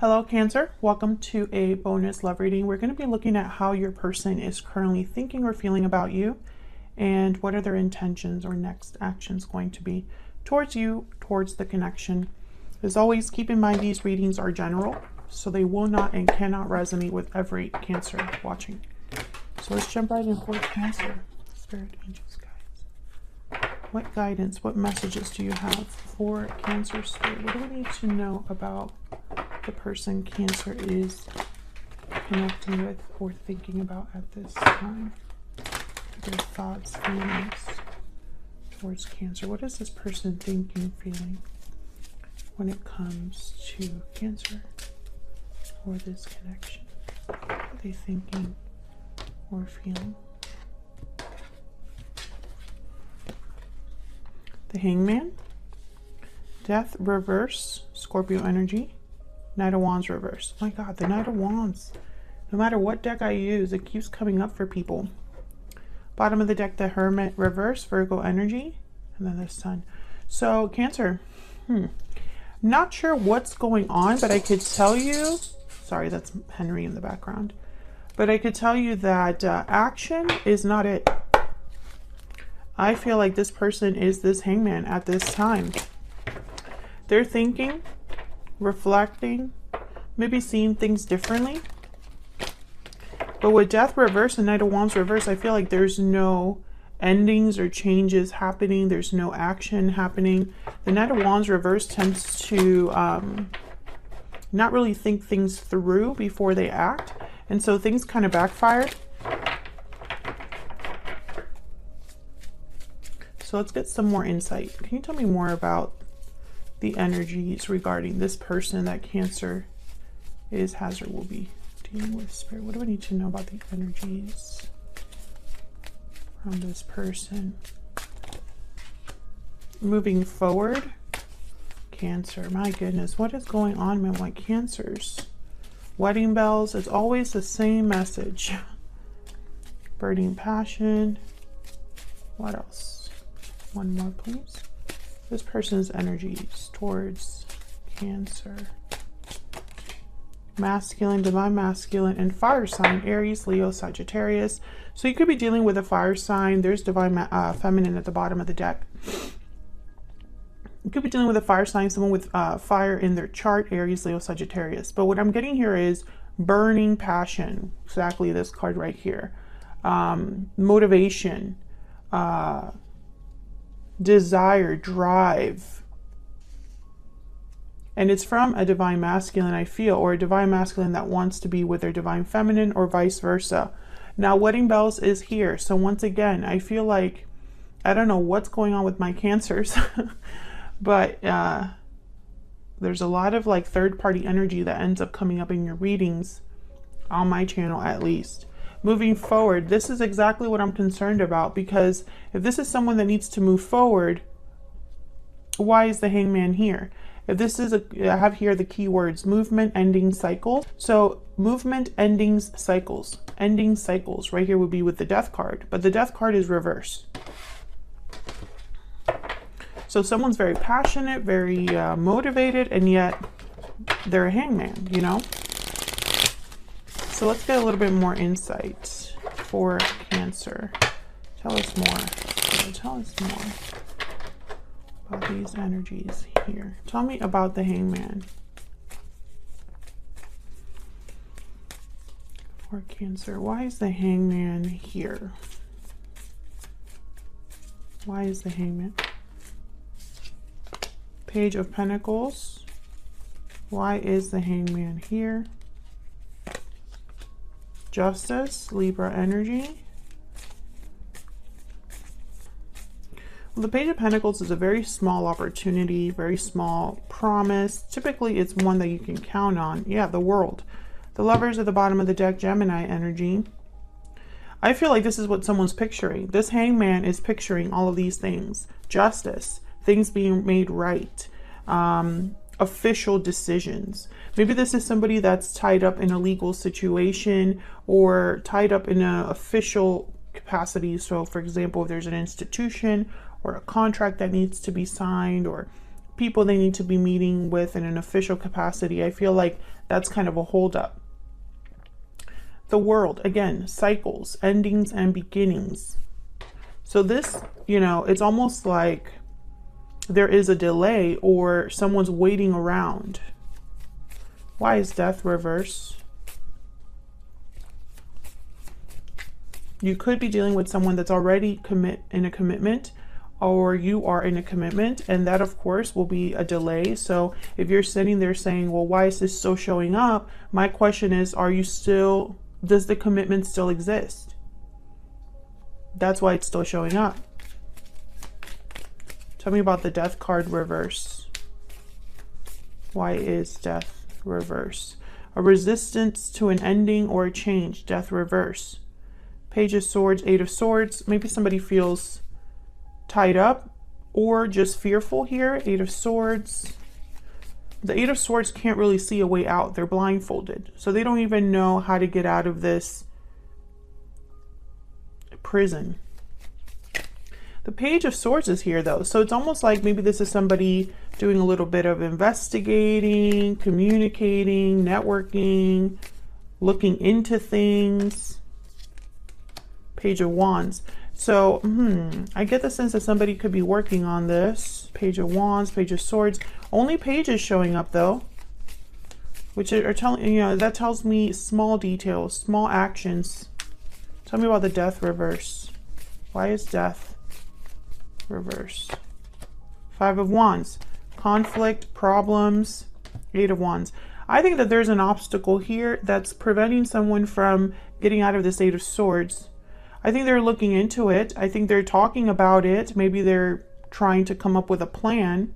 Hello Cancer, welcome to a bonus love reading. We're going to be looking at how your person is currently thinking or feeling about you and what are their intentions or next actions going to be towards you, towards the connection. As always, keep in mind these readings are general, so they will not and cannot resonate with every Cancer watching. So let's jump right in for Cancer. Spirit, angels, guides. What guidance, what messages do you have for Cancer Spirit? What do we need to know about the person Cancer is connecting with or thinking about at this time? Their thoughts, feelings towards Cancer. What is this person thinking, feeling when it comes to Cancer or this connection? What are they thinking or feeling? The Hangman, Death reverse, Scorpio energy, Knight of Wands reverse. My God, the Knight of Wands. No matter what deck I use, it keeps coming up for people. Bottom of the deck, the Hermit reverse, Virgo energy, and then the Sun. So Cancer, not sure what's going on, but I could tell you, sorry, that's Henry in the background, but I could tell you that action is not it. I feel like this person is this Hangman at this time. They're thinking, reflecting, maybe seeing things differently. But with Death reverse and Knight of Wands reverse, I feel like there's no endings or changes happening. There's no action happening. The Knight of Wands reverse tends to not really think things through before they act. And so things kind of backfired. So let's get some more insight. Can you tell me more about the energies regarding this person that Cancer has or will be dealing with? Spirit, what do we need to know about the energies from this person? Moving forward, Cancer, my goodness, what is going on, man? Like Cancers, wedding bells, it's always the same message. Burning passion. What else? One more, please. This person's energies towards Cancer. Masculine, divine masculine, and fire sign, Aries, Leo, Sagittarius. So you could be dealing with a fire sign. There's divine feminine at the bottom of the deck. You could be dealing with a fire sign, someone with fire in their chart, Aries, Leo, Sagittarius. But what I'm getting here is burning passion. Exactly this card right here. Motivation. Desire, drive, and it's from a divine masculine, I feel, or a divine masculine that wants to be with their divine feminine, or vice versa. Now wedding bells is here, so once again I feel like I don't know what's going on with my Cancers but there's a lot of like third-party energy that ends up coming up in your readings on my channel, at least. Moving forward, this is exactly what I'm concerned about, because if this is someone that needs to move forward, why is the Hangman here? If this is I have here the keywords movement, ending, cycles. So movement, endings, cycles. Ending cycles right here would be with the Death card, but the Death card is reverse. So someone's very passionate, very motivated, and yet they're a Hangman, you know? So let's get a little bit more insight for Cancer. Tell us more. Tell us more about these energies here. Tell me about the Hangman for Cancer. Why is the Hangman here? Why is the Hangman? Page of Pentacles. Why is the Hangman here? Justice, Libra energy. Well, the Page of Pentacles is a very small opportunity, very small promise. Typically, it's one that you can count on. Yeah, the World. The Lovers at the bottom of the deck, Gemini energy. I feel like this is what someone's picturing. This Hangman is picturing all of these things. Justice, things being made right. Official decisions. Maybe this is somebody that's tied up in a legal situation or tied up in an official capacity. So for example, if there's an institution or a contract that needs to be signed, or people they need to be meeting with in an official capacity. I feel like that's kind of a holdup. The World, again, cycles, endings and beginnings. So this, you know, it's almost like there is a delay or someone's waiting around. Why is Death reverse? You could be dealing with someone that's already in a commitment, or you are in a commitment, and that of course will be a delay. So if you're sitting there saying, well, why is this still showing up? My question is, are you still, does the commitment still exist? That's why it's still showing up. Tell me about the Death card reverse. Why is Death reverse? A resistance to an ending or a change. Death reverse. Page of Swords, Eight of Swords. Maybe somebody feels tied up or just fearful here. Eight of Swords. The Eight of Swords can't really see a way out. They're blindfolded. So they don't even know how to get out of this prison. The Page of Swords is here though. So it's almost like maybe this is somebody doing a little bit of investigating, communicating, networking, looking into things. Page of Wands. So, I get the sense that somebody could be working on this. Page of Wands, Page of Swords. Only pages showing up though, which are telling, you know, that tells me small details, small actions. Tell me about the Death reverse. Why is Death reverse? Five of Wands. Conflict, problems, Eight of Wands. I think that there's an obstacle here that's preventing someone from getting out of this Eight of Swords. I think they're looking into it. I think they're talking about it. Maybe they're trying to come up with a plan.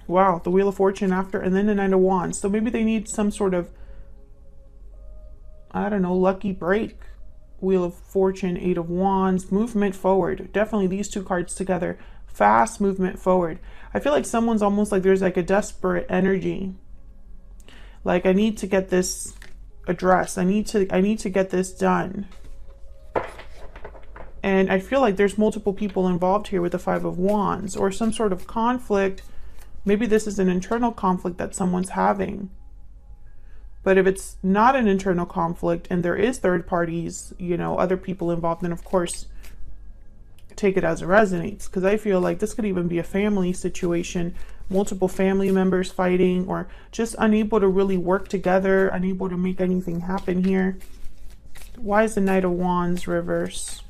Wow, the Wheel of Fortune after, and then the Nine of Wands. So maybe they need some sort of, I don't know, lucky break. Wheel of Fortune, Eight of Wands, movement forward. Definitely these two cards together. Fast movement forward. I feel like someone's almost like there's like a desperate energy. Like, I need to get this addressed. I need to get this done. And I feel like there's multiple people involved here with the Five of Wands, or some sort of conflict. Maybe this is an internal conflict that someone's having. But if it's not an internal conflict and there is third parties, you know, other people involved, then of course take it as it resonates. Because I feel like this could even be a family situation, multiple family members fighting, or just unable to really work together, unable to make anything happen here. Why is the Knight of Wands reverse?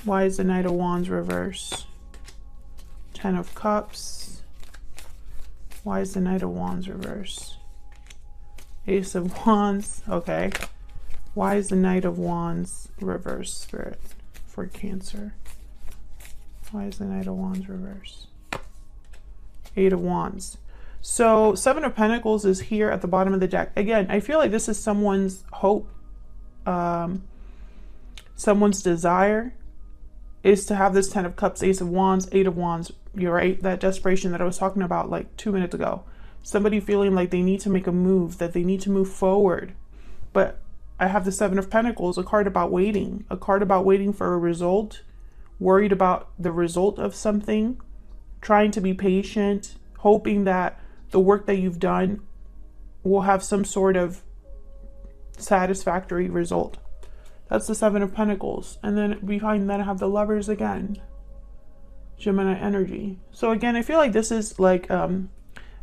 Why is the Knight of Wands reverse? Ten of Cups. Why is the Knight of Wands reverse? Ace of Wands. Okay. Why is the Knight of Wands reverse, Spirit, for Cancer? Why is the Knight of Wands reverse? Eight of Wands. So Seven of Pentacles is here at the bottom of the deck. Again, I feel like this is someone's hope. Someone's desire is to have this Ten of Cups, Ace of Wands, Eight of Wands. You're right, that desperation that I was talking about like 2 minutes ago. Somebody feeling like they need to make a move, that they need to move forward. But I have the Seven of Pentacles, a card about waiting, a card about waiting for a result, worried about the result of something, trying to be patient, hoping that the work that you've done will have some sort of satisfactory result. That's the Seven of Pentacles. And then behind that I have the Lovers again. Gemini energy. So again, I feel like this is like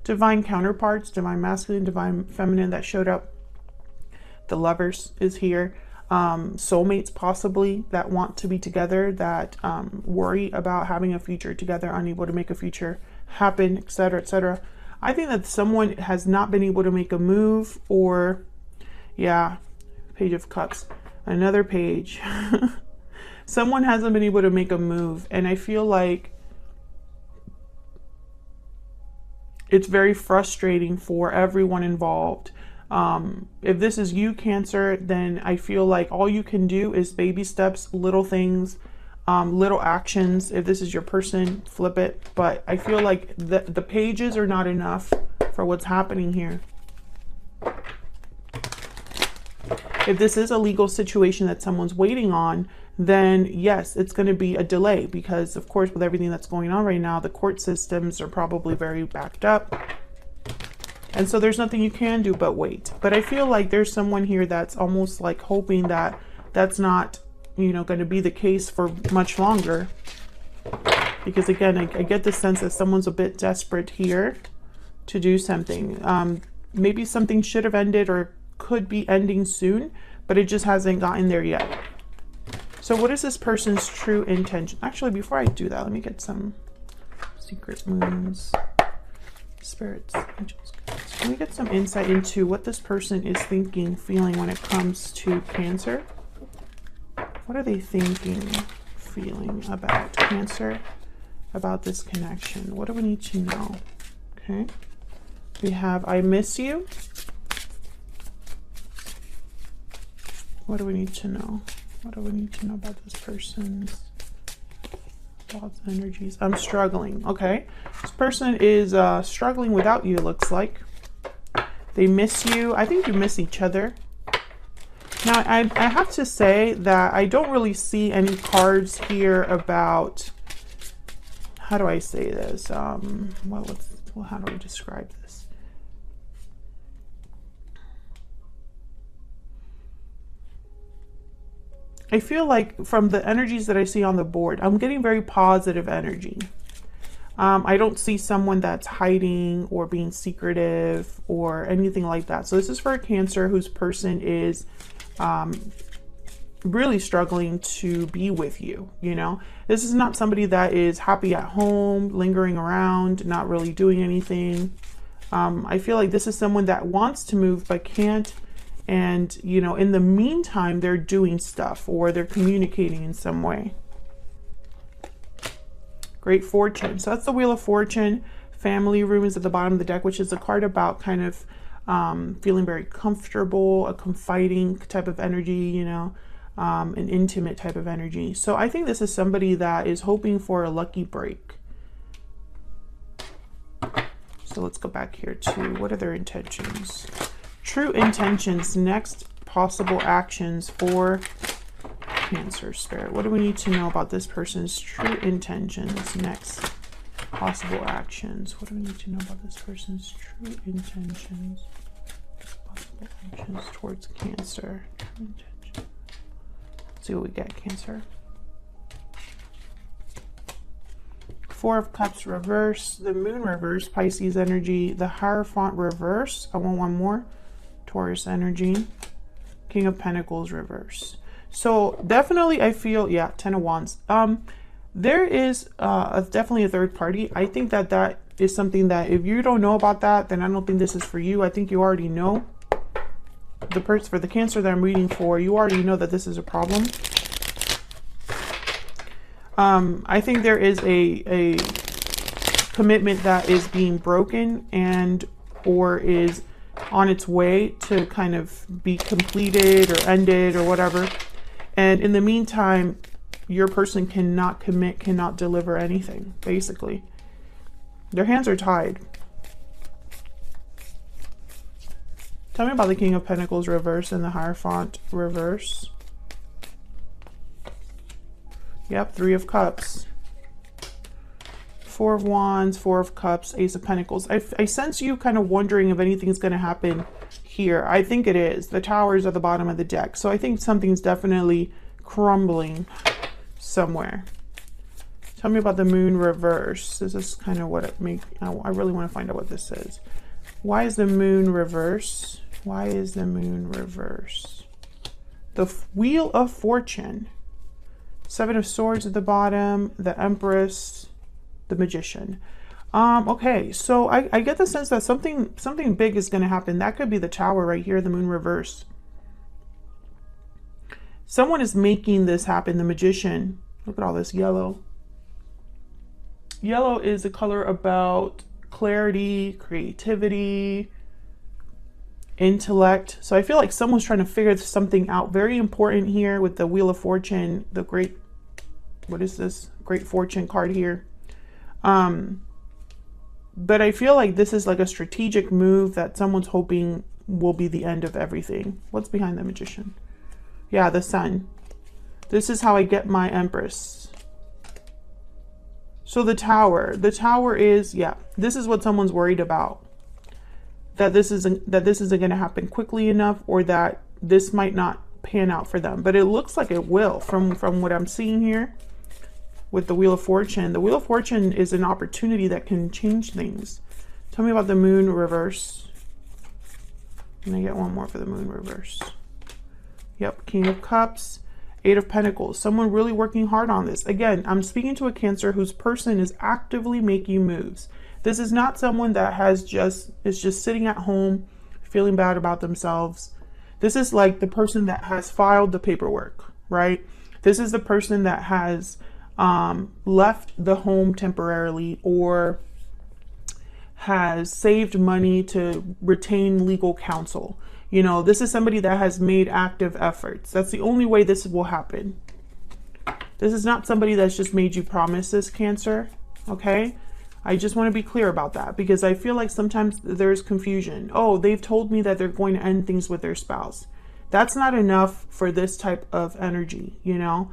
divine counterparts, divine masculine, divine feminine that showed up. The Lovers is here. Soulmates possibly that want to be together, that worry about having a future together, unable to make a future happen, etc., etc. I think that someone has not been able to make a move, or yeah, Page of Cups, another page. Someone hasn't been able to make a move, and I feel like it's very frustrating for everyone involved. If this is you, Cancer, then I feel like all you can do is baby steps, little things, little actions. If this is your person, flip it. But I feel like the pages are not enough for what's happening here. If this is a legal situation that someone's waiting on, then yes, it's going to be a delay because, of course, with everything that's going on right now, the court systems are probably very backed up. And so there's nothing you can do but wait. But I feel like there's someone here that's almost like hoping that that's not, you know, going to be the case for much longer. Because again, I get the sense that someone's a bit desperate here to do something. Maybe something should have ended or could be ending soon, but it just hasn't gotten there yet. So what is this person's true intention? Actually, before I do that, let me get some secret moons, spirits, angels. Let me get some insight into what this person is thinking, feeling when it comes to Cancer. What are they thinking, feeling about Cancer, about this connection? What do we need to know? Okay. We have, I miss you. What do we need to know? What do we need to know about this person's thoughts and energies? I'm struggling. Okay. This person is struggling without you, it looks like. They miss you. I think you miss each other. Now, I have to say that I don't really see any cards here about, how do I say this? How do I describe this? I feel like from the energies that I see on the board, I'm getting very positive energy. I don't see someone that's hiding or being secretive or anything like that. So this is for a Cancer whose person is really struggling to be with you. You know, this is not somebody that is happy at home, lingering around, not really doing anything. I feel like this is someone that wants to move but can't. And, you know, in the meantime, they're doing stuff or they're communicating in some way. Great Fortune. So that's the Wheel of Fortune. Family Room is at the bottom of the deck, which is a card about kind of feeling very comfortable, a confiding type of energy, you know, an intimate type of energy. So I think this is somebody that is hoping for a lucky break. So let's go back here to what are their intentions? True intentions, next possible actions for Cancer Spirit. What do we need to know about this person's true intentions, next possible actions? What do we need to know about this person's true intentions, possible actions towards Cancer? True intention. Let's see what we get, Cancer. Four of Cups reverse, the Moon reverse, Pisces energy, the Hierophant reverse. I want one more. Taurus energy, King of Pentacles reverse. So definitely I feel, yeah, 10 of Wands. There is definitely a third party. I think that that is something that if you don't know about that, then I don't think this is for you. I think you already know. The person for the Cancer that I'm reading for, you already know that this is a problem. I think there is a commitment that is being broken and or is on its way to kind of be completed or ended or whatever. And in the meantime, your person cannot commit, cannot deliver anything, basically. Their hands are tied. Tell me about the King of Pentacles reverse and the Hierophant reverse. Yep, Three of Cups. Four of Wands, Four of Cups, Ace of Pentacles. I sense you kind of wondering if anything's going to happen here. I think it is. The Tower's at the bottom of the deck. So I think something's definitely crumbling somewhere. Tell me about the Moon reverse. This is kind of what it makes. I really want to find out what this is. Why is the Moon reverse? Why is the Moon reverse? The Wheel of Fortune. Seven of Swords at the bottom. The Empress. The Magician. Okay, so I get the sense that something big is going to happen. That could be the Tower right here, the Moon reverse. Someone is making this happen. The Magician. Look at all this yellow. Yellow is a color about clarity, creativity, intellect. So I feel like someone's trying to figure something out. Very important here with the Wheel of Fortune, the great, what is this? Great Fortune card here. But I feel like this is like a strategic move that someone's hoping will be the end of everything. What's behind the Magician? Yeah, the Sun. This is how I get my Empress. So the Tower is, yeah, this is what someone's worried about. That this isn't going to happen quickly enough, or that this might not pan out for them. But it looks like it will from what I'm seeing here with the Wheel of Fortune. The Wheel of Fortune is an opportunity that can change things. Tell me about the Moon reverse. Can I get one more for the Moon reverse? Yep, King of Cups, Eight of Pentacles. Someone really working hard on this. Again, I'm speaking to a Cancer whose person is actively making moves. This is not someone that is just sitting at home feeling bad about themselves. This is like the person that has filed the paperwork, right? This is the person that has left the home temporarily, or has saved money to retain legal counsel. You know, this is somebody that has made active efforts. That's the only way this will happen. This is not somebody that's just made you promises, Cancer, okay? I just want to be clear about that, because I feel like sometimes there's confusion. Oh, they've told me that they're going to end things with their spouse. That's not enough for this type of energy, you know?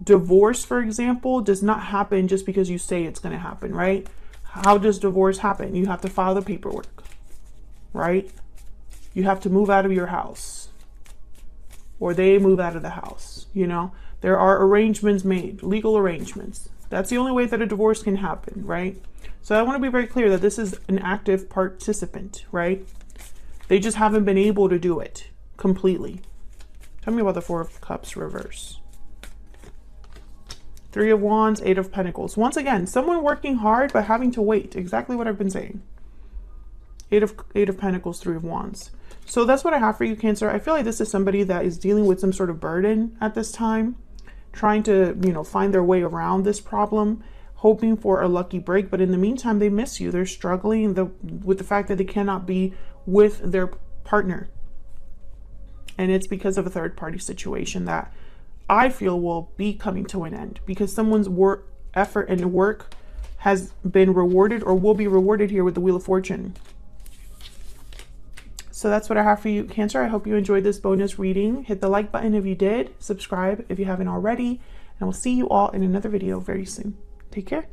Divorce, for example, does not happen just because you say it's going to happen, right? How does divorce happen? You have to file the paperwork, right? You have to move out of your house, or they move out of the house, you know? There are arrangements made, legal arrangements. That's the only way that a divorce can happen, right? So I want to be very clear that this is an active participant, right? They just haven't been able to do it completely. Tell me about the Four of Cups reverse. Three of Wands, Eight of Pentacles. Once again, someone working hard but having to wait. Exactly what I've been saying. Eight of Pentacles, Three of Wands. So that's what I have for you, Cancer. I feel like this is somebody that is dealing with some sort of burden at this time, trying to, you know, find their way around this problem, hoping for a lucky break. But in the meantime, they miss you. They're struggling with the fact that they cannot be with their partner. And it's because of a third party situation that I feel will be coming to an end, because someone's effort and work has been rewarded, or will be rewarded here with the Wheel of Fortune. So that's what I have for you, Cancer. I hope you enjoyed this bonus reading. Hit the like button if you did. Subscribe if you haven't already. And I will see you all in another video very soon. Take care.